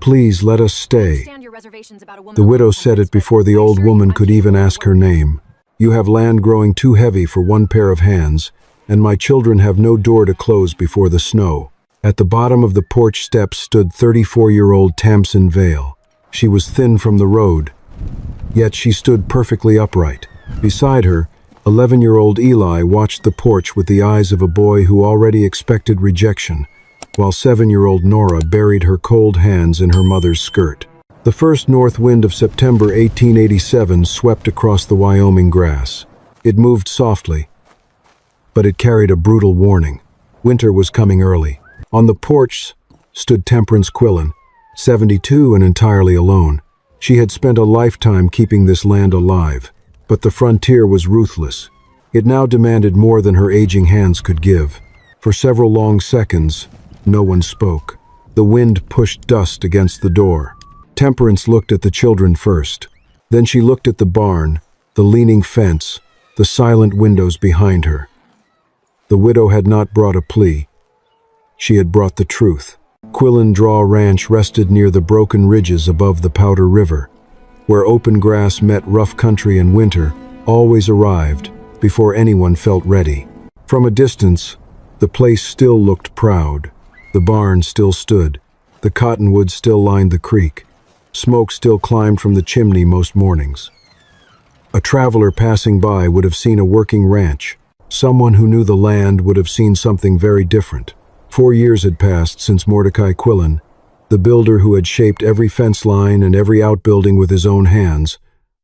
Please let us stay. Understand your reservations about a woman The widow alone, said it but before the I'm old sure woman I'm could capable even of ask her working. name. You have land growing too heavy for one pair of hands, and my children have no door to close before the snow. At the bottom of the porch steps stood 34-year-old Tamsin Vale. She was thin from the road, yet she stood perfectly upright. Beside her, 11-year-old Eli watched the porch with the eyes of a boy who already expected rejection, while 7-year-old Nora buried her cold hands in her mother's skirt. The first north wind of September 1887 swept across the Wyoming grass. It moved softly, but it carried a brutal warning. Winter was coming early. On the porch stood Temperance Quillen, 72 and entirely alone. She had spent a lifetime keeping this land alive, but the frontier was ruthless. It now demanded more than her aging hands could give. For several long seconds, no one spoke. The wind pushed dust against the door. Temperance looked at the children first. Then she looked at the barn, the leaning fence, the silent windows behind her. The widow had not brought a plea. She had brought the truth. Quillen Draw Ranch rested near the broken ridges above the Powder River, where open grass met rough country, and winter always arrived before anyone felt ready. From a distance, the place still looked proud. The barn still stood. The cottonwoods still lined the creek. Smoke still climbed from the chimney most mornings. A traveler passing by would have seen a working ranch. Someone who knew the land would have seen something very different. 4 years had passed since Mordecai Quillen, the builder who had shaped every fence line and every outbuilding with his own hands,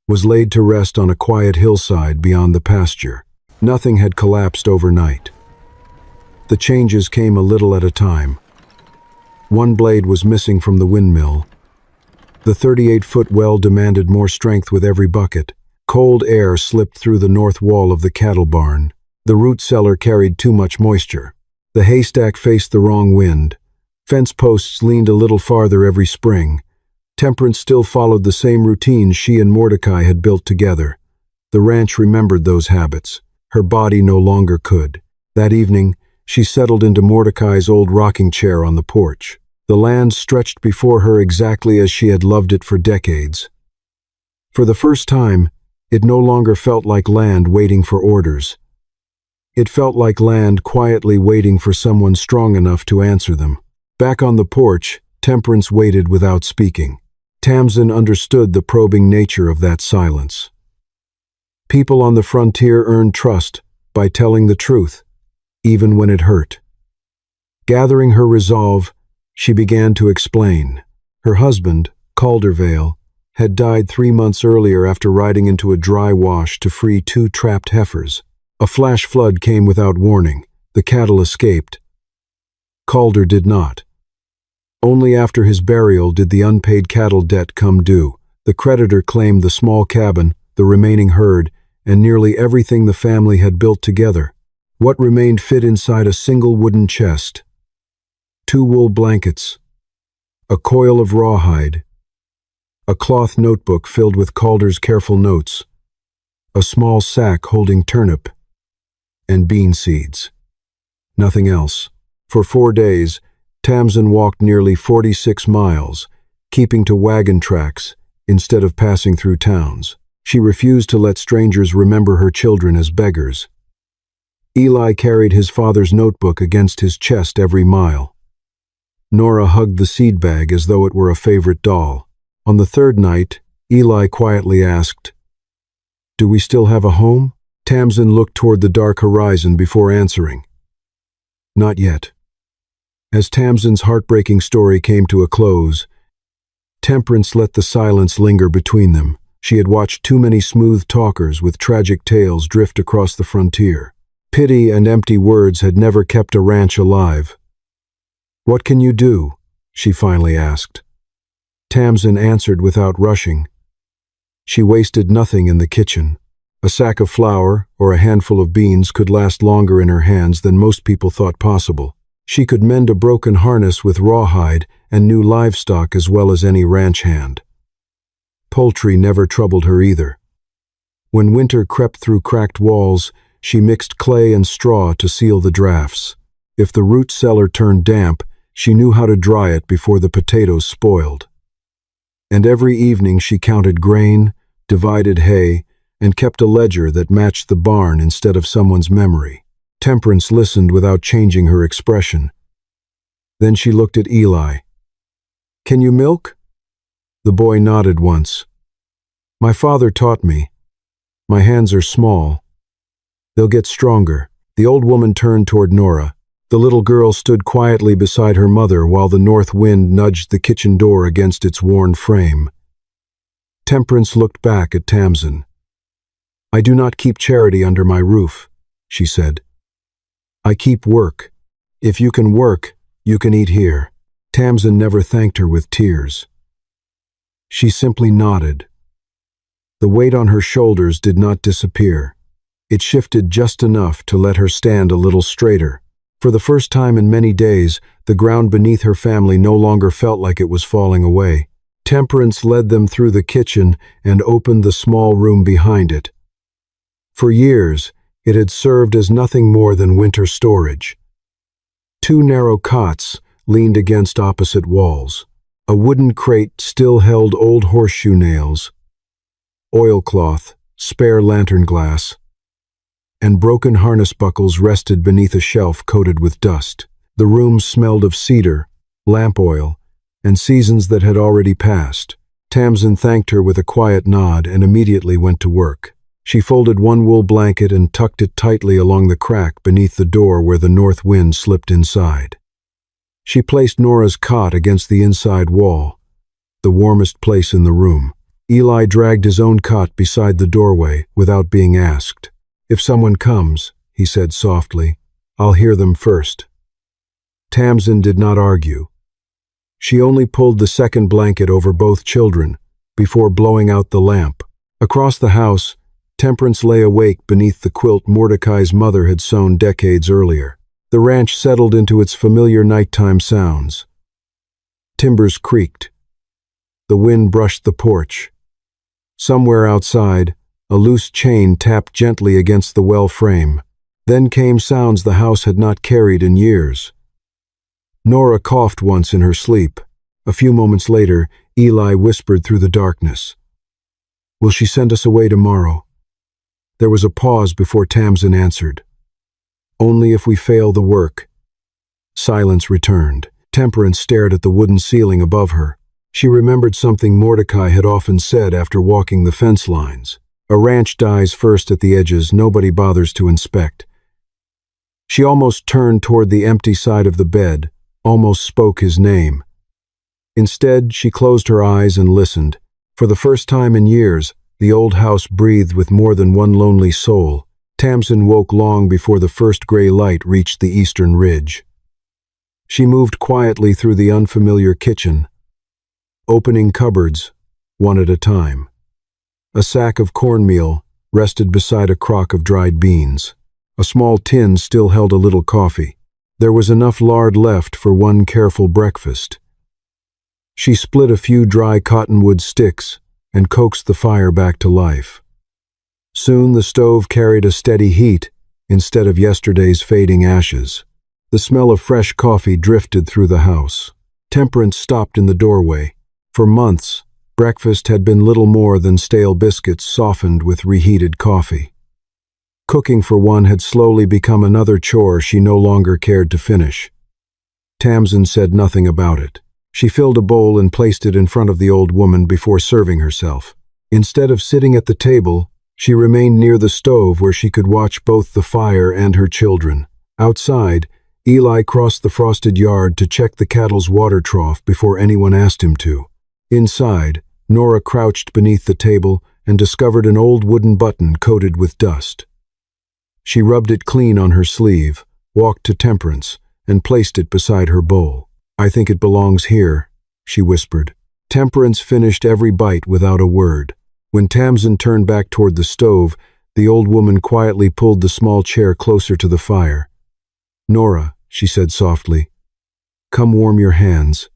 was laid to rest on a quiet hillside beyond the pasture. Nothing had collapsed overnight. The changes came a little at a time. One blade was missing from the windmill. The 38-foot well demanded more strength with every bucket. Cold air slipped through the north wall of the cattle barn. The root cellar carried too much moisture. The haystack faced the wrong wind. Fence posts leaned a little farther every spring. Temperance still followed the same routines she and Mordecai had built together. The ranch remembered those habits. Her body no longer could. That evening, she settled into Mordecai's old rocking chair on the porch. The land stretched before her exactly as she had loved it for decades. For the first time, it no longer felt like land waiting for orders. It felt like land quietly waiting for someone strong enough to answer them. Back on the porch, Temperance waited without speaking. Tamsin understood the probing nature of that silence. People on the frontier earned trust by telling the truth, even when it hurt. Gathering her resolve, she began to explain. Her husband, Caldervale, had died 3 months earlier after riding into a dry wash to free 2 trapped heifers. A flash flood came without warning. The cattle escaped. Calder did not. Only after his burial did the unpaid cattle debt come due. The creditor claimed the small cabin, the remaining herd, and nearly everything the family had built together. What remained fit inside a single wooden chest: 2 wool blankets, a coil of rawhide, a cloth notebook filled with Calder's careful notes, a small sack holding turnip and bean seeds. Nothing else. For 4 days, Tamsin walked nearly 46 miles, keeping to wagon tracks instead of passing through towns. She refused to let strangers remember her children as beggars. Eli carried his father's notebook against his chest every mile. Nora hugged the seed bag as though it were a favorite doll. On the 3rd night, Eli quietly asked, "Do we still have a home?" Tamsin looked toward the dark horizon before answering. Not yet. As Tamsin's heartbreaking story came to a close, Temperance let the silence linger between them. She had watched too many smooth talkers with tragic tales drift across the frontier. Pity and empty words had never kept a ranch alive. "What can you do?" she finally asked. Tamsin answered without rushing. She wasted nothing in the kitchen. A sack of flour or a handful of beans could last longer in her hands than most people thought possible. She could mend a broken harness with rawhide and new livestock as well as any ranch hand. Poultry never troubled her either. When winter crept through cracked walls, she mixed clay and straw to seal the drafts. If the root cellar turned damp, she knew how to dry it before the potatoes spoiled. And every evening she counted grain, divided hay, and kept a ledger that matched the barn instead of someone's memory. Temperance listened without changing her expression. Then she looked at Eli. "Can you milk?" The boy nodded once. "My father taught me. My hands are small. They'll get stronger." The old woman turned toward Nora. The little girl stood quietly beside her mother while the north wind nudged the kitchen door against its worn frame. Temperance looked back at Tamsin. "I do not keep charity under my roof," she said. "I keep work. If you can work, you can eat here." Tamsin never thanked her with tears. She simply nodded. The weight on her shoulders did not disappear. It shifted just enough to let her stand a little straighter. For the first time in many days, the ground beneath her family no longer felt like it was falling away. Temperance led them through the kitchen and opened the small room behind it. For years, it had served as nothing more than winter storage. Two narrow cots leaned against opposite walls. A wooden crate still held old horseshoe nails, oilcloth, spare lantern glass, and broken harness buckles rested beneath a shelf coated with dust. The room smelled of cedar, lamp oil, and seasons that had already passed. Tamsin thanked her with a quiet nod and immediately went to work. She folded one wool blanket and tucked it tightly along the crack beneath the door where the north wind slipped inside. She placed Nora's cot against the inside wall, the warmest place in the room. Eli dragged his own cot beside the doorway without being asked. "If someone comes," he said softly, "I'll hear them first." Tamsin did not argue. She only pulled the second blanket over both children before blowing out the lamp. Across the house, Temperance lay awake beneath the quilt Mordecai's mother had sewn decades earlier. The ranch settled into its familiar nighttime sounds. Timbers creaked. The wind brushed the porch. Somewhere outside, a loose chain tapped gently against the well frame. Then came sounds the house had not carried in years. Nora coughed once in her sleep. A few moments later, Eli whispered through the darkness, "Will she send us away tomorrow?" There was a pause before Tamsin answered, "Only if we fail the work." Silence returned. Temperance stared at the wooden ceiling above her. She remembered something Mordecai had often said after walking the fence lines. "A ranch dies first at the edges, nobody bothers to inspect." She almost turned toward the empty side of the bed, almost spoke his name. Instead, she closed her eyes and listened. For the first time in years, the old house breathed with more than one lonely soul. Tamsin woke long before the first gray light reached the eastern ridge. She moved quietly through the unfamiliar kitchen, opening cupboards, one at a time. A sack of cornmeal rested beside a crock of dried beans. A small tin still held a little coffee. There was enough lard left for one careful breakfast. She split a few dry cottonwood sticks and coaxed the fire back to life. Soon the stove carried a steady heat instead of yesterday's fading ashes. The smell of fresh coffee drifted through the house. Temperance stopped in the doorway. For months, breakfast had been little more than stale biscuits softened with reheated coffee. Cooking for one had slowly become another chore she no longer cared to finish. Tamsin said nothing about it. She filled a bowl and placed it in front of the old woman before serving herself. Instead of sitting at the table, she remained near the stove where she could watch both the fire and her children. Outside, Eli crossed the frosted yard to check the cattle's water trough before anyone asked him to. Inside, Nora crouched beneath the table and discovered an old wooden button coated with dust. She rubbed it clean on her sleeve, walked to Temperance, and placed it beside her bowl. "I think it belongs here," she whispered. Temperance finished every bite without a word. When Tamsin turned back toward the stove, the old woman quietly pulled the small chair closer to the fire. "Nora," she said softly, "come warm your hands."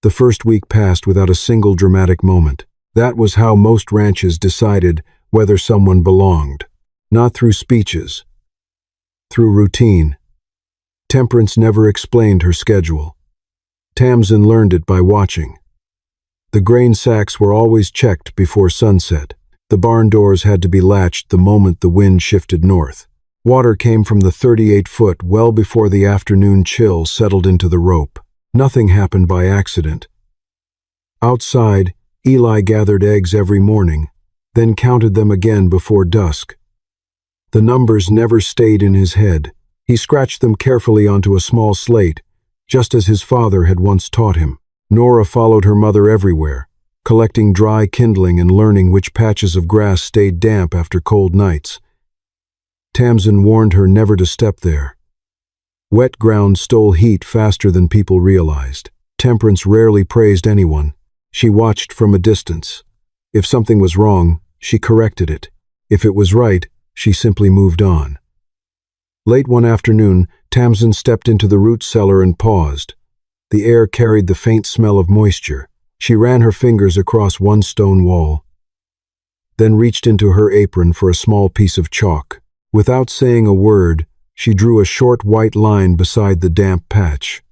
The first week passed without a single dramatic moment. That was how most ranches decided whether someone belonged. Not through speeches, through routine. Temperance never explained her schedule. Tamsin learned it by watching. The grain sacks were always checked before sunset. The barn doors had to be latched the moment the wind shifted north. Water came from the 38-foot well before the afternoon chill settled into the rope. Nothing happened by accident. Outside, Eli gathered eggs every morning, then counted them again before dusk. The numbers never stayed in his head. He scratched them carefully onto a small slate, just as his father had once taught him. Nora followed her mother everywhere, collecting dry kindling and learning which patches of grass stayed damp after cold nights. Tamsin warned her never to step there. Wet ground stole heat faster than people realized. Temperance rarely praised anyone. She watched from a distance. If something was wrong, she corrected it. If it was right, she simply moved on. Late one afternoon, Tamsin stepped into the root cellar and paused. The air carried the faint smell of moisture. She ran her fingers across one stone wall, then reached into her apron for a small piece of chalk. Without saying a word, she drew a short white line beside the damp patch.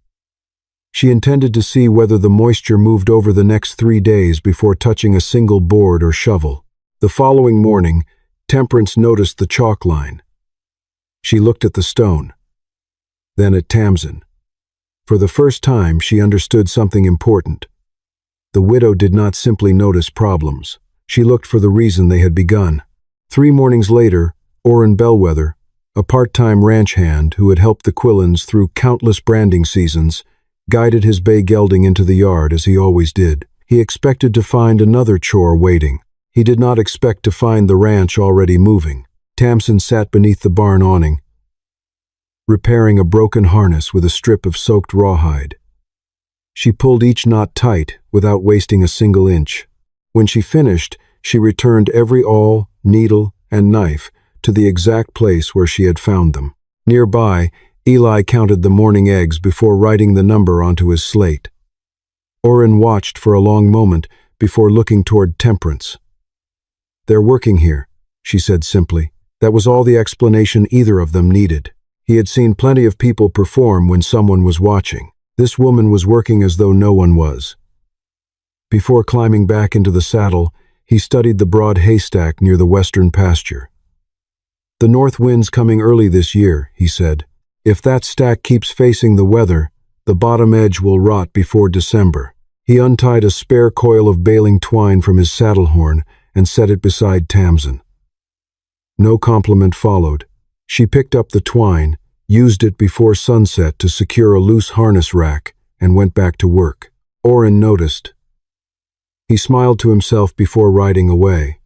She intended to see whether the moisture moved over the next 3 days before touching a single board or shovel. The following morning, Temperance noticed the chalk line. She looked at the stone, then at Tamsin. For the first time, she understood something important. The widow did not simply notice problems. She looked for the reason they had begun. 3 mornings later, Orrin Bellwether, a part-time ranch hand who had helped the Quillens through countless branding seasons, guided his bay gelding into the yard as he always did. He expected to find another chore waiting. He did not expect to find the ranch already moving. Tamsin sat beneath the barn awning, repairing a broken harness with a strip of soaked rawhide. She pulled each knot tight without wasting a single inch. When she finished, she returned every awl, needle, and knife to the exact place where she had found them. Nearby, Eli counted the morning eggs before writing the number onto his slate. Orrin watched for a long moment before looking toward Temperance. "They're working here," she said simply. That was all the explanation either of them needed. He had seen plenty of people perform when someone was watching. This woman was working as though no one was. Before climbing back into the saddle, he studied the broad haystack near the western pasture. "The north wind's coming early this year," he said. "If that stack keeps facing the weather, the bottom edge will rot before December." He untied a spare coil of baling twine from his saddle horn and set it beside Tamsin. No compliment followed. She picked up the twine, used it before sunset to secure a loose harness rack, and went back to work. Orrin noticed. He smiled to himself before riding away.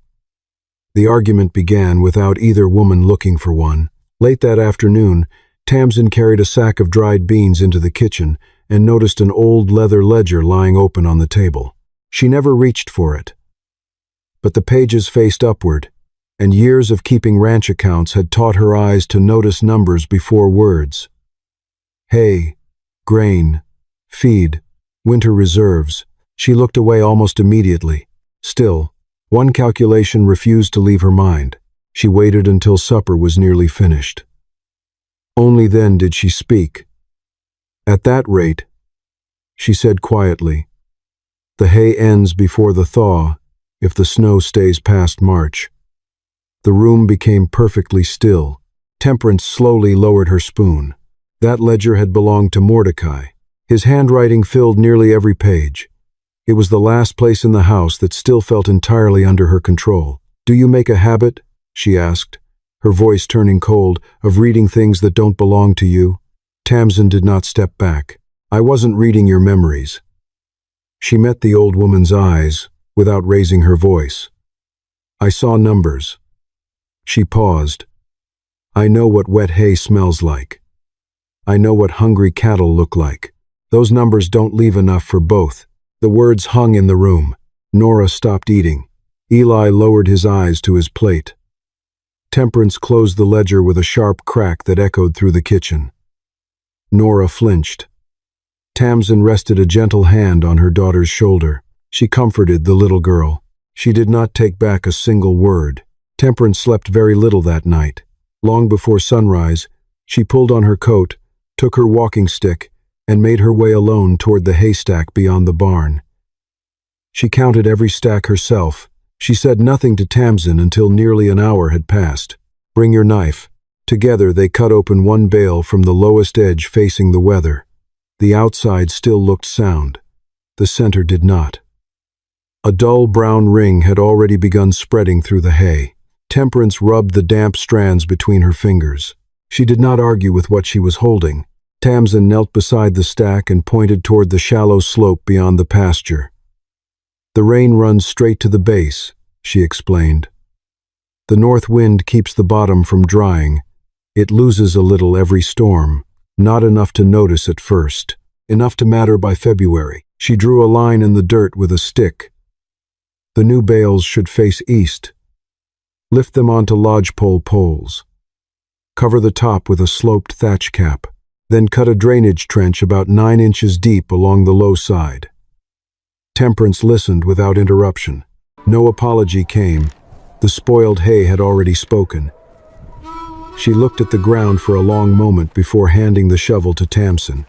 The argument began without either woman looking for one. Late that afternoon, Tamsin carried a sack of dried beans into the kitchen and noticed an old leather ledger lying open on the table. She never reached for it. But the pages faced upward, and years of keeping ranch accounts had taught her eyes to notice numbers before words. Hay, grain, feed, winter reserves. She looked away almost immediately. Still, one calculation refused to leave her mind. She waited until supper was nearly finished. Only then did she speak. "At that rate," she said quietly, "the hay ends before the thaw, if the snow stays past March." The room became perfectly still. Temperance slowly lowered her spoon. That ledger had belonged to Mordecai. His handwriting filled nearly every page. It was the last place in the house that still felt entirely under her control. "Do you make a habit," she asked, her voice turning cold, "of reading things that don't belong to you?" Tamsin did not step back. "I wasn't reading your memories." She met the old woman's eyes without raising her voice. "I saw numbers." She paused. "I know what wet hay smells like. I know what hungry cattle look like. Those numbers don't leave enough for both." The words hung in the room. Nora stopped eating. Eli lowered his eyes to his plate. Temperance closed the ledger with a sharp crack that echoed through the kitchen. Nora flinched. Tamsin rested a gentle hand on her daughter's shoulder. She comforted the little girl. She did not take back a single word. Temperance slept very little that night. Long before sunrise, she pulled on her coat, took her walking stick, and made her way alone toward the haystack beyond the barn. She counted every stack herself. She said nothing to Tamsin until nearly an hour had passed. "Bring your knife." Together they cut open one bale from the lowest edge facing the weather. The outside still looked sound. The center did not. A dull brown ring had already begun spreading through the hay. Temperance rubbed the damp strands between her fingers. She did not argue with what she was holding. Tamsin knelt beside the stack and pointed toward the shallow slope beyond the pasture. "The rain runs straight to the base," she explained. "The north wind keeps the bottom from drying. It loses a little every storm, not enough to notice at first, enough to matter by February." She drew a line in the dirt with a stick. "The new bales should face east. Lift them onto lodgepole poles. Cover the top with a sloped thatch cap. Then cut a drainage trench about 9 inches deep along the low side." Temperance listened without interruption. No apology came. The spoiled hay had already spoken. She looked at the ground for a long moment before handing the shovel to Tamsin.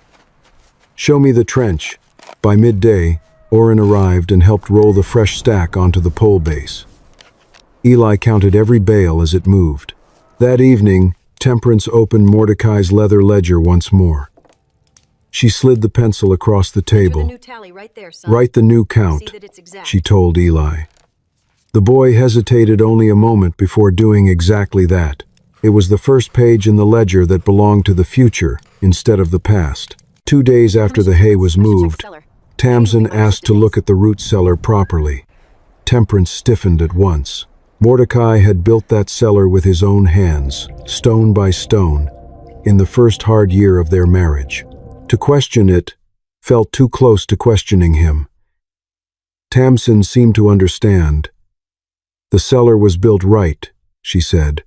"Show me the trench." By midday, Orrin arrived and helped roll the fresh stack onto the pole base. Eli counted every bale as it moved. That evening, Temperance opened Mordecai's leather ledger once more. She slid the pencil across the table. "Write the new count," she told Eli. The boy hesitated only a moment before doing exactly that. It was the first page in the ledger that belonged to the future instead of the past. 2 days after the hay was moved, Tamsin asked to look at the root cellar properly. Temperance stiffened at once. Mordecai had built that cellar with his own hands, stone by stone, in the first hard year of their marriage. To question it felt too close to questioning him. Tamsin seemed to understand. "The cellar was built right," she said.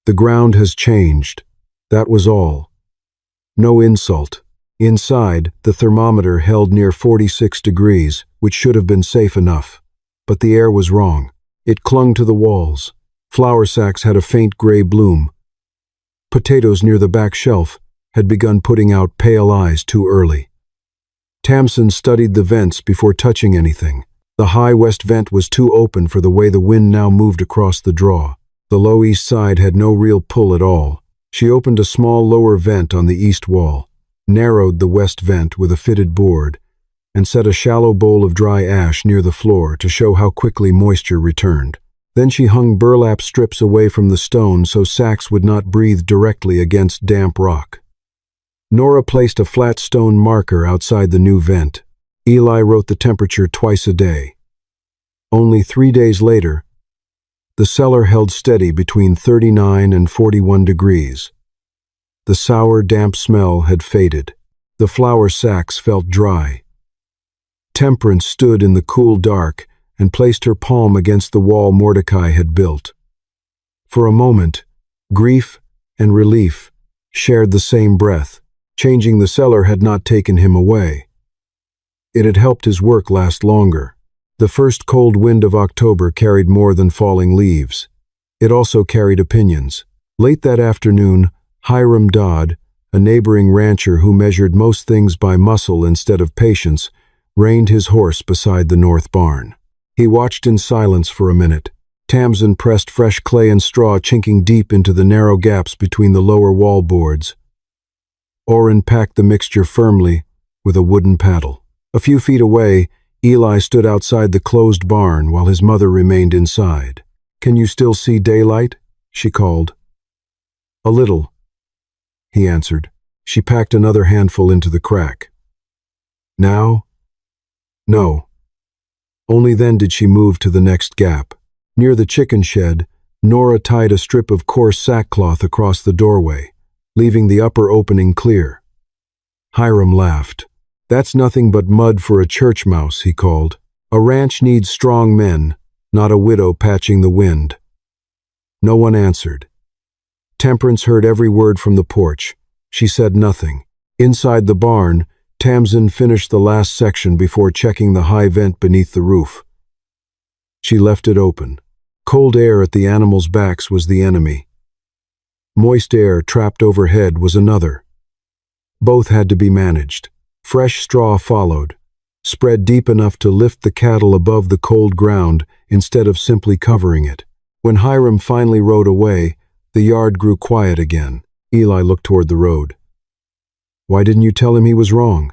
"The ground has changed. That was all. No insult." Inside, the thermometer held near 46 degrees, which should have been safe enough. But the air was wrong. It clung to the walls. Flour sacks had a faint gray bloom. Potatoes near the back shelf had begun putting out pale eyes too early. Tamsin studied the vents before touching anything. The high west vent was too open for the way the wind now moved across the draw. The low east side had no real pull at all. She opened a small lower vent on the east wall, narrowed the west vent with a fitted board, and set a shallow bowl of dry ash near the floor to show how quickly moisture returned. Then she hung burlap strips away from the stone so sacks would not breathe directly against damp rock. Nora placed a flat stone marker outside the new vent. Eli wrote the temperature twice a day. Only 3 days later, the cellar held steady between 39 and 41 degrees. The sour, damp smell had faded. The flour sacks felt dry. Temperance stood in the cool dark and placed her palm against the wall Mordecai had built. For a moment, grief and relief shared the same breath. Changing the cellar had not taken him away. It had helped his work last longer. The first cold wind of October carried more than falling leaves. It also carried opinions. Late that afternoon, Hiram Dodd, a neighboring rancher who measured most things by muscle instead of patience, reined his horse beside the north barn. He watched in silence for a minute. Tamsin pressed fresh clay and straw chinking deep into the narrow gaps between the lower wall boards. Orrin packed the mixture firmly with a wooden paddle. A few feet away, Eli stood outside the closed barn while his mother remained inside. "Can you still see daylight?" she called. "A little," he answered. She packed another handful into the crack. "Now?" "No." Only then did she move to the next gap. Near the chicken shed, Nora tied a strip of coarse sackcloth across the doorway, leaving the upper opening clear. Hiram laughed. "That's nothing but mud for a church mouse," he called. "A ranch needs strong men, not a widow patching the wind." No one answered. Temperance heard every word from the porch. She said nothing. Inside the barn, Tamsin finished the last section before checking the high vent beneath the roof. She left it open. Cold air at the animals' backs was the enemy. Moist air trapped overhead was another. Both had to be managed. Fresh straw followed. spread deep enough to lift the cattle above the cold ground instead of simply covering it. When Hiram finally rode away, the yard grew quiet again. Eli looked toward the road. "Why didn't you tell him he was wrong?"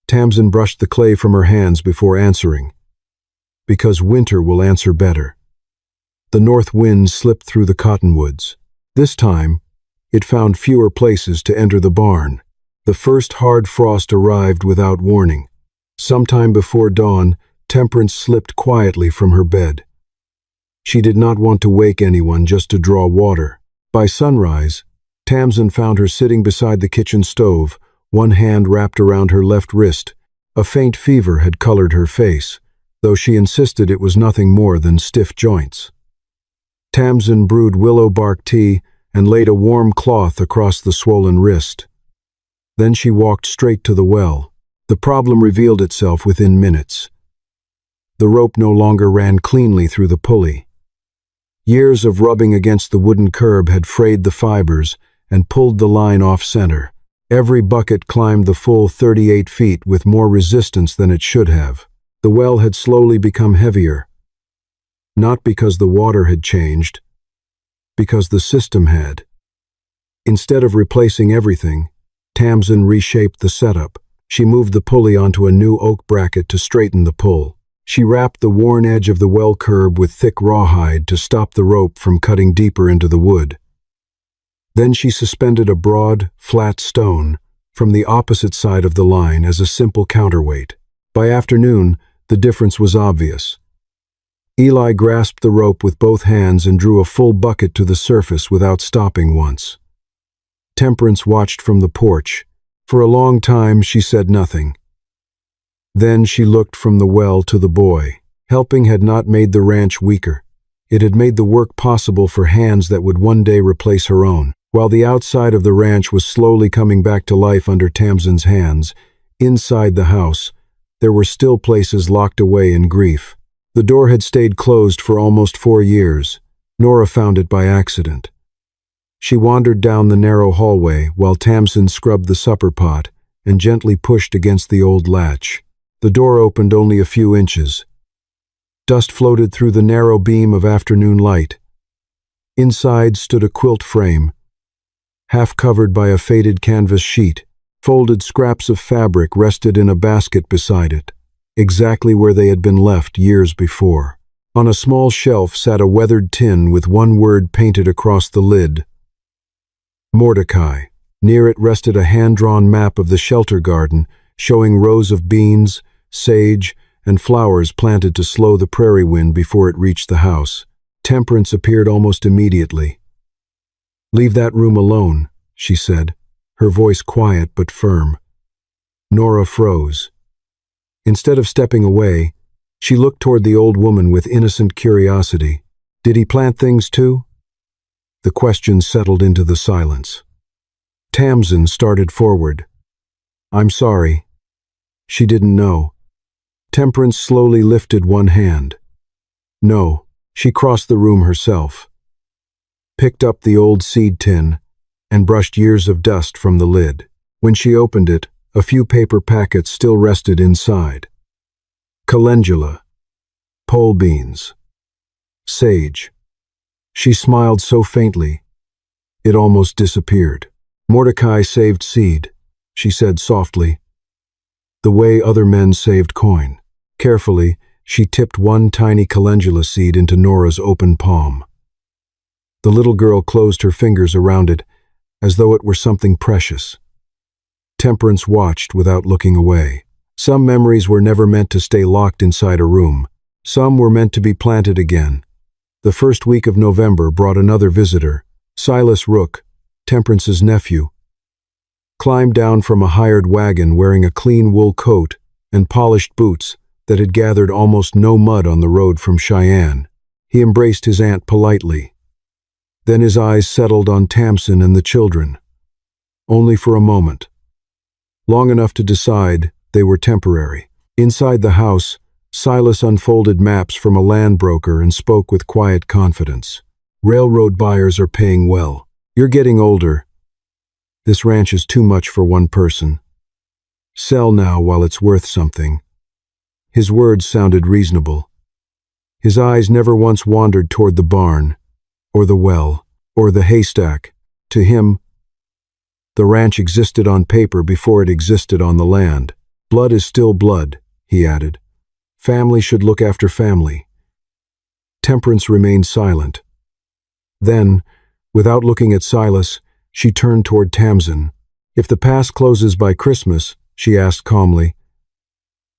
Tamsin brushed the clay from her hands before answering. "Because winter will answer better." The north wind slipped through the cottonwoods. This time, it found fewer places to enter the barn. The first hard frost arrived without warning. Sometime before dawn, Temperance slipped quietly from her bed. She did not want to wake anyone just to draw water. By sunrise, Tamsin found her sitting beside the kitchen stove, one hand wrapped around her left wrist. A faint fever had colored her face, though she insisted it was nothing more than stiff joints. Tamsin brewed willow bark tea and laid a warm cloth across the swollen wrist. Then she walked straight to the well. The problem revealed itself within minutes. The rope no longer ran cleanly through the pulley. Years of rubbing against the wooden curb had frayed the fibers and pulled the line off-center. Every bucket climbed the full 38 feet with more resistance than it should have. The well had slowly become heavier. Not because the water had changed, because the system had. Instead of replacing everything, Tamsin reshaped the setup. She moved the pulley onto a new oak bracket to straighten the pull. She wrapped the worn edge of the well curb with thick rawhide to stop the rope from cutting deeper into the wood. Then she suspended a broad, flat stone from the opposite side of the line as a simple counterweight. By afternoon, the difference was obvious. Eli grasped the rope with both hands and drew a full bucket to the surface without stopping once. Temperance watched from the porch. For a long time, she said nothing. Then she looked from the well to the boy. Helping had not made the ranch weaker. It had made the work possible for hands that would one day replace her own. While the outside of the ranch was slowly coming back to life under Tamsin's hands, inside the house, there were still places locked away in grief. The door had stayed closed for almost 4 years. Nora found it by accident. She wandered down the narrow hallway while Tamsin scrubbed the supper pot and gently pushed against the old latch. The door opened only a few inches. Dust floated through the narrow beam of afternoon light. Inside stood a quilt frame, half covered by a faded canvas sheet. Folded scraps of fabric rested in a basket beside it, exactly where they had been left years before. On a small shelf sat a weathered tin with one word painted across the lid: Mordecai. Near it rested a hand-drawn map of the shelter garden, showing rows of beans, sage, and flowers planted to slow the prairie wind before it reached the house. Temperance appeared almost immediately. "Leave that room alone," she said, her voice quiet but firm. Nora froze. Instead of stepping away, she looked toward the old woman with innocent curiosity. "Did he plant things too?" The question settled into the silence. Tamsin started forward. "I'm sorry." She didn't know. Temperance slowly lifted one hand. "No." She crossed the room herself, picked up the old seed tin, and brushed years of dust from the lid. When she opened it, a few paper packets still rested inside. Calendula, pole beans, sage. She smiled so faintly, it almost disappeared. "Mordecai saved seed," she said softly, "the way other men saved coin." Carefully, she tipped one tiny calendula seed into Nora's open palm. The little girl closed her fingers around it as though it were something precious. Temperance watched without looking away. Some memories were never meant to stay locked inside a room. Some were meant to be planted again. The first week of November brought another visitor. Silas Rook, Temperance's nephew, climbed down from a hired wagon wearing a clean wool coat and polished boots that had gathered almost no mud on the road from Cheyenne. He embraced his aunt politely. Then his eyes settled on Tamsin and the children. Only for a moment. Long enough to decide they were temporary. Inside the house, Silas unfolded maps from a land broker and spoke with quiet confidence. "Railroad buyers are paying well. You're getting older. This ranch is too much for one person. Sell now while it's worth something. His words sounded reasonable. His eyes never once wandered toward the barn, or the well, or the haystack. To him, the ranch existed on paper before it existed on the land. Blood is still blood, he added. Family should look after family. Temperance remained silent. Then, without looking at Silas, she turned toward Tamsin. If the past closes by Christmas, she asked calmly,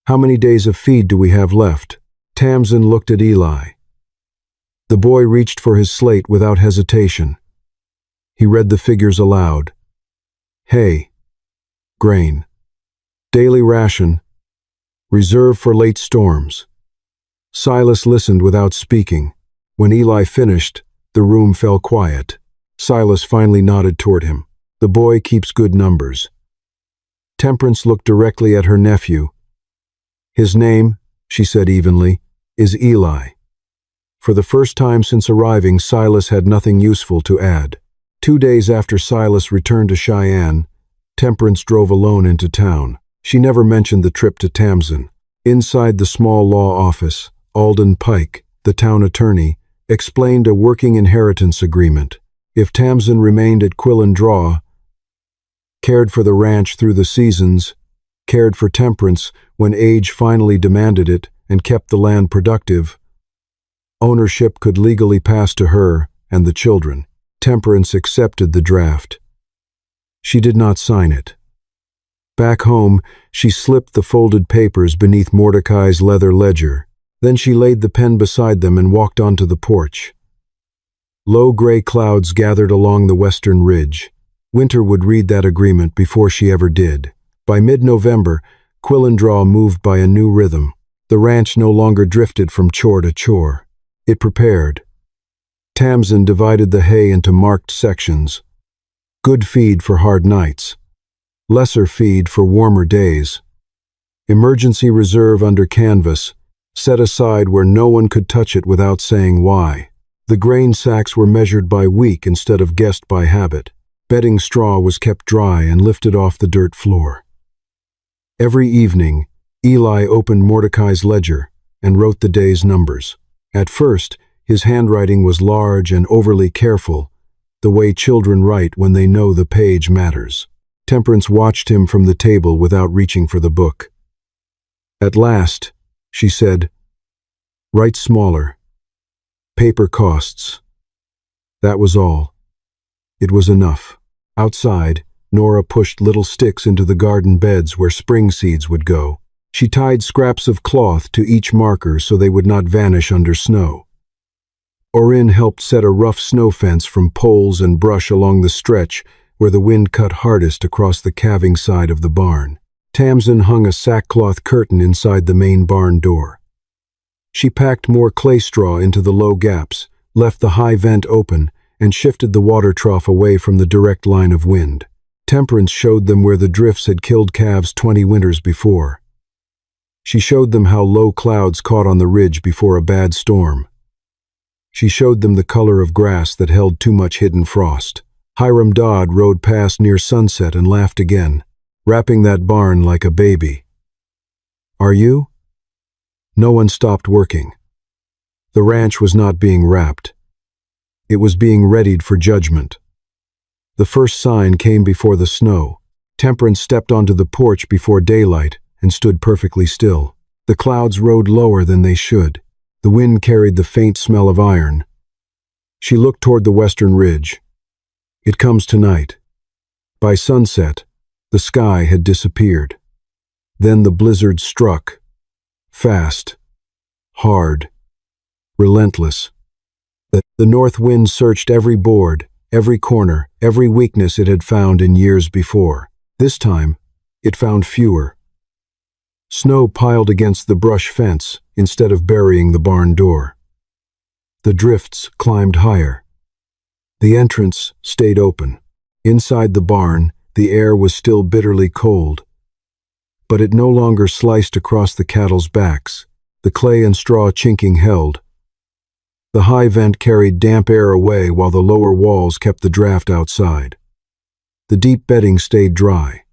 how many days of feed do we have left? Tamsin looked at Eli. The boy reached for his slate without hesitation. He read the figures aloud. Hay, grain, daily ration, reserve for late storms. Silas listened without speaking. When Eli finished, the room fell quiet. Silas finally nodded toward him. The boy keeps good numbers. Temperance looked directly at her nephew. His name, she said evenly, is Eli. For the first time since arriving, Silas had nothing useful to add. 2 days after Silas returned to Cheyenne, Temperance drove alone into town. She never mentioned the trip to Tamsin. Inside the small law office, Alden Pike, the town attorney, explained a working inheritance agreement. If Tamsin remained at Quill and Draw, cared for the ranch through the seasons, cared for Temperance when age finally demanded it, and kept the land productive, ownership could legally pass to her and the children. Temperance accepted the draft. She did not sign it. Back home, she slipped the folded papers beneath Mordecai's leather ledger. Then she laid the pen beside them and walked onto the porch. Low gray clouds gathered along the western ridge. Winter would read that agreement before she ever did. By mid-November, Quill and Draw moved by a new rhythm. The ranch no longer drifted from chore to chore. It prepared. Tamsin divided the hay into marked sections. Good feed for hard nights. Lesser feed for warmer days. Emergency reserve under canvas, set aside where no one could touch it without saying why. The grain sacks were measured by week instead of guessed by habit. Bedding straw was kept dry and lifted off the dirt floor. Every evening, Eli opened Mordecai's ledger and wrote the day's numbers. At first, his handwriting was large and overly careful, the way children write when they know the page matters. Temperance watched him from the table without reaching for the book. At last, she said, "Write smaller. Paper costs." That was all. It was enough. Outside, Nora pushed little sticks into the garden beds where spring seeds would go. She tied scraps of cloth to each marker so they would not vanish under snow. Orin helped set a rough snow fence from poles and brush along the stretch where the wind cut hardest across the calving side of the barn. Tamsin hung a sackcloth curtain inside the main barn door. She packed more clay straw into the low gaps, left the high vent open, and shifted the water trough away from the direct line of wind. Temperance showed them where the drifts had killed calves 20 winters before. She showed them how low clouds caught on the ridge before a bad storm. She showed them the color of grass that held too much hidden frost. Hiram Dodd rode past near sunset and laughed again, wrapping that barn like a baby. "Are you?" No one stopped working. The ranch was not being wrapped. It was being readied for judgment. The first sign came before the snow. Temperance stepped onto the porch before daylight and stood perfectly still. The clouds rode lower than they should. The wind carried the faint smell of iron. She looked toward the western ridge. It comes tonight. By sunset, the sky had disappeared. Then the blizzard struck. Fast, hard, relentless. The north wind searched every board, every corner, every weakness it had found in years before. This time, it found fewer. Snow piled against the brush fence instead of burying the barn door. The drifts climbed higher. The entrance stayed open. Inside the barn, the air was still bitterly cold. But it no longer sliced across the cattle's backs. The clay and straw chinking held. The high vent carried damp air away while the lower walls kept the draft outside. The deep bedding stayed dry.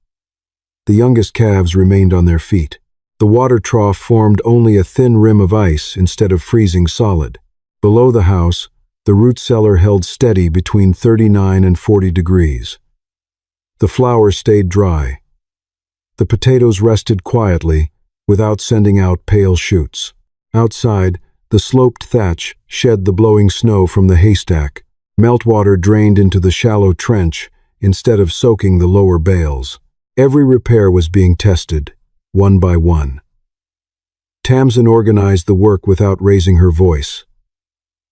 The youngest calves remained on their feet. The water trough formed only a thin rim of ice instead of freezing solid. Below the house, the root cellar held steady between 39 and 40 degrees. The flowers stayed dry. The potatoes rested quietly, without sending out pale shoots. Outside, the sloped thatch shed the blowing snow from the haystack. Meltwater drained into the shallow trench instead of soaking the lower bales. Every repair was being tested, one by one. Tamsin organized the work without raising her voice.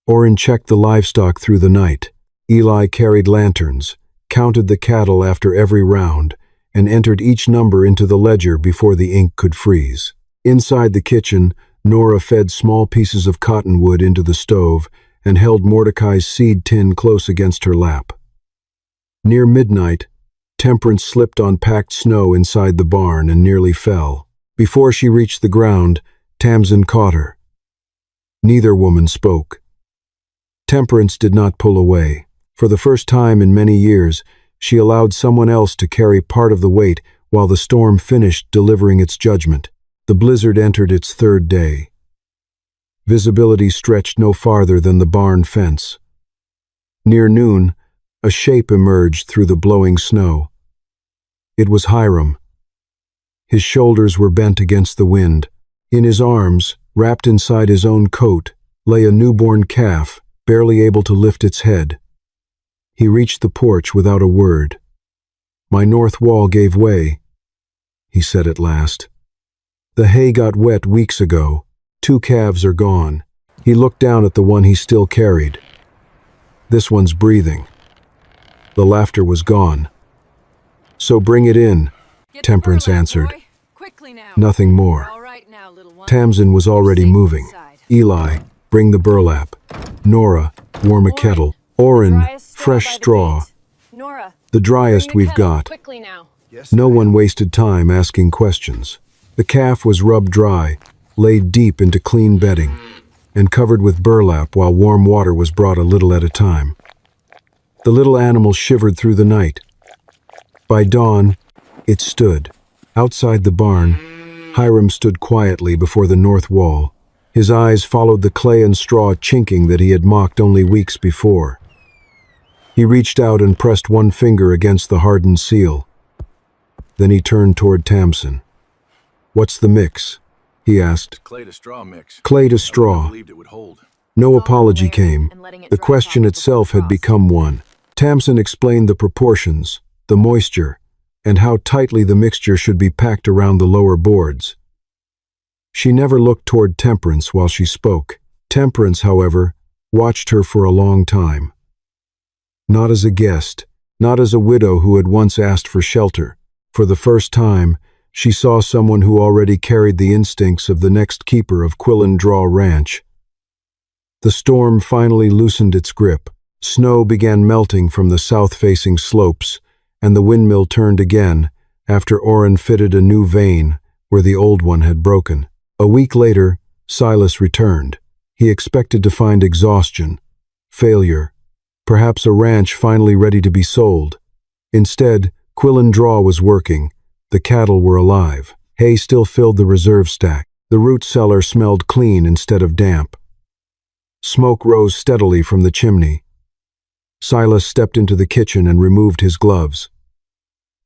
Orrin checked the livestock through the night. Eli carried lanterns, counted the cattle after every round, and entered each number into the ledger before the ink could freeze. Inside the kitchen, Nora fed small pieces of cottonwood into the stove and held Mordecai's seed tin close against her lap. Near midnight, Temperance slipped on packed snow inside the barn and nearly fell. Before she reached the ground, Tamsin caught her. Neither woman spoke. Temperance did not pull away. For the first time in many years, she allowed someone else to carry part of the weight while the storm finished delivering its judgment. The blizzard entered its third day. Visibility stretched no farther than the barn fence. Near noon, a shape emerged through the blowing snow. It was Hiram. His shoulders were bent against the wind. In his arms, wrapped inside his own coat, lay a newborn calf, barely able to lift its head. He reached the porch without a word. "My north wall gave way," he said at last. "The hay got wet weeks ago. 2 calves are gone." He looked down at the one he still carried. "This one's breathing." The laughter was gone. "So bring it in," Temperance answered. Nothing more. Tamsin was already moving. "Eli, bring the burlap. Nora, warm a kettle. Orrin, fresh straw. The driest we've got." No one wasted time asking questions. The calf was rubbed dry, laid deep into clean bedding, and covered with burlap while warm water was brought a little at a time. The little animal shivered through the night. By dawn, it stood. Outside the barn, Hiram stood quietly before the north wall. His eyes followed the clay and straw chinking that he had mocked only weeks before. He reached out and pressed one finger against the hardened seal. Then he turned toward Tamsin. "What's the mix?" he asked. "Clay to straw mix. Clay to straw. Believed it would hold." No apology came. The question itself had become one. Tamsin explained the proportions, the moisture, and how tightly the mixture should be packed around the lower boards. She never looked toward Temperance while she spoke. Temperance, however, watched her for a long time. Not as a guest, not as a widow who had once asked for shelter. For the first time, she saw someone who already carried the instincts of the next keeper of Quillen Draw Ranch. The storm finally loosened its grip. Snow began melting from the south-facing slopes, and the windmill turned again after Orrin fitted a new vane where the old one had broken. A week later, Silas returned. He expected to find exhaustion, failure, perhaps a ranch finally ready to be sold. Instead, Quillen Draw was working. The cattle were alive. Hay still filled the reserve stack. The root cellar smelled clean instead of damp. Smoke rose steadily from the chimney. Silas stepped into the kitchen and removed his gloves.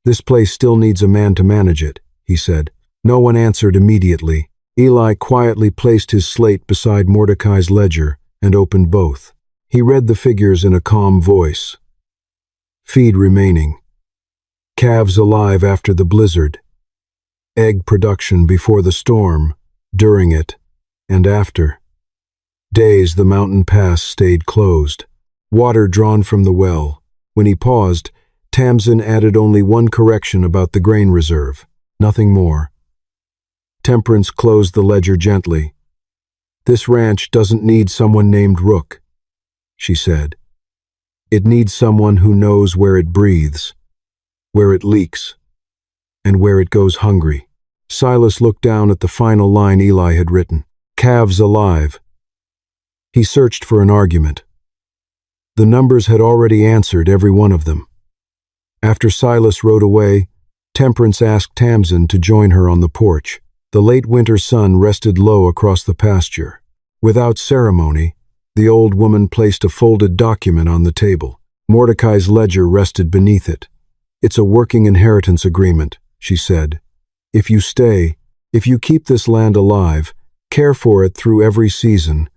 "This place still needs a man to manage it," he said. No one answered immediately. Eli quietly placed his slate beside Mordecai's ledger and opened both. He read the figures in a calm voice. Feed remaining. Calves alive after the blizzard. Egg production before the storm, during it, and after. Days the mountain pass stayed closed. Water drawn from the well. When he paused, Tamsin added only one correction about the grain reserve. Nothing more. Temperance closed the ledger gently. "This ranch doesn't need someone named Rook," she said. "It needs someone who knows where it breathes, where it leaks, and where it goes hungry." Silas looked down at the final line Eli had written. "Calves alive." He searched for an argument. The numbers had already answered every one of them. After Silas rode away, Temperance asked Tamsin to join her on the porch. The late winter sun rested low across the pasture. Without ceremony, the old woman placed a folded document on the table. Mordecai's ledger rested beneath it. "It's a working inheritance agreement," she said. "If you stay, if you keep this land alive, care for it through every season,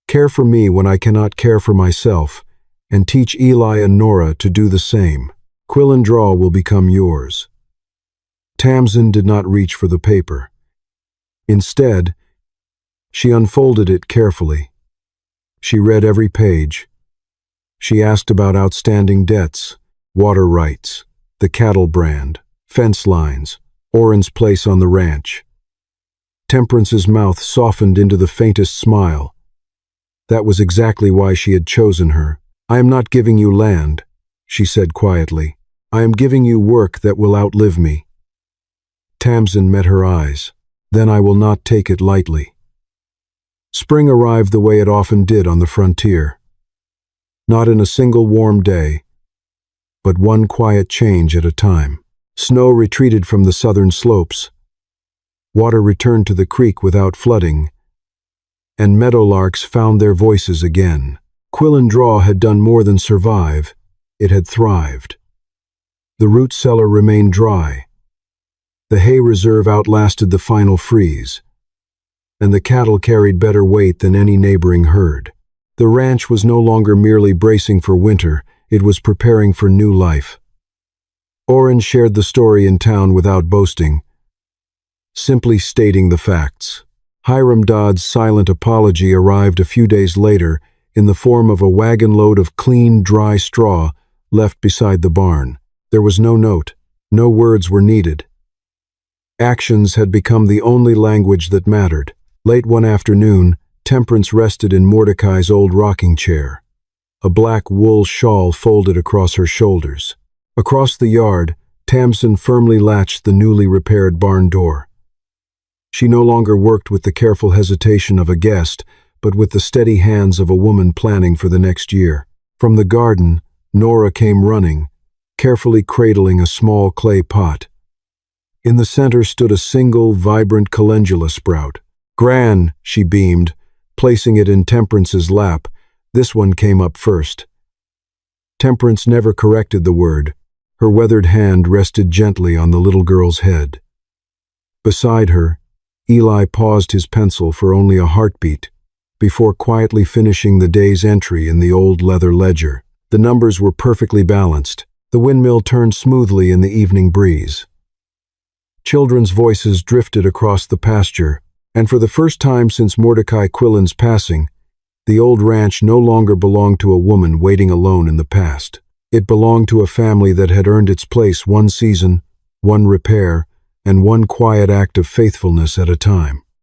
care for me when I cannot care for myself, and teach Eli and Nora to do the same, Quill and Draw will become yours." Tamsin did not reach for the paper. Instead, she unfolded it carefully. She read every page. She asked about outstanding debts, water rights, the cattle brand, fence lines, Orrin's place on the ranch. Temperance's mouth softened into the faintest smile. That was exactly why she had chosen her. "I am not giving you land," she said quietly. "I am giving you work that will outlive me." Tamsin met her eyes. "Then I will not take it lightly." Spring arrived the way it often did on the frontier. Not in a single warm day, but one quiet change at a time. Snow retreated from the southern slopes. Water returned to the creek without flooding, and meadowlarks found their voices again. Quill and Draw had done more than survive, it had thrived. The root cellar remained dry. The hay reserve outlasted the final freeze, and the cattle carried better weight than any neighboring herd. The ranch was no longer merely bracing for winter, it was preparing for new life. Orrin shared the story in town without boasting, simply stating the facts. Hiram Dodd's silent apology arrived a few days later in the form of a wagon load of clean, dry straw left beside the barn. There was no note, no words were needed. Actions had become the only language that mattered. Late one afternoon, Temperance rested in Mordecai's old rocking chair, a black wool shawl folded across her shoulders. Across the yard, Tamsin firmly latched the newly repaired barn door. She no longer worked with the careful hesitation of a guest, but with the steady hands of a woman planning for the next year. From the garden, Nora came running, carefully cradling a small clay pot. In the center stood a single, vibrant calendula sprout. "Gran," she beamed, placing it in Temperance's lap. This one came up first. Temperance never corrected the word. Her weathered hand rested gently on the little girl's head. Beside her, Eli paused his pencil for only a heartbeat, before quietly finishing the day's entry in the old leather ledger. The numbers were perfectly balanced. The windmill turned smoothly in the evening breeze. Children's voices drifted across the pasture, and for the first time since Mordecai Quillen's passing, the old ranch no longer belonged to a woman waiting alone in the past. It belonged to a family that had earned its place one season, one repair, and one quiet act of faithfulness at a time.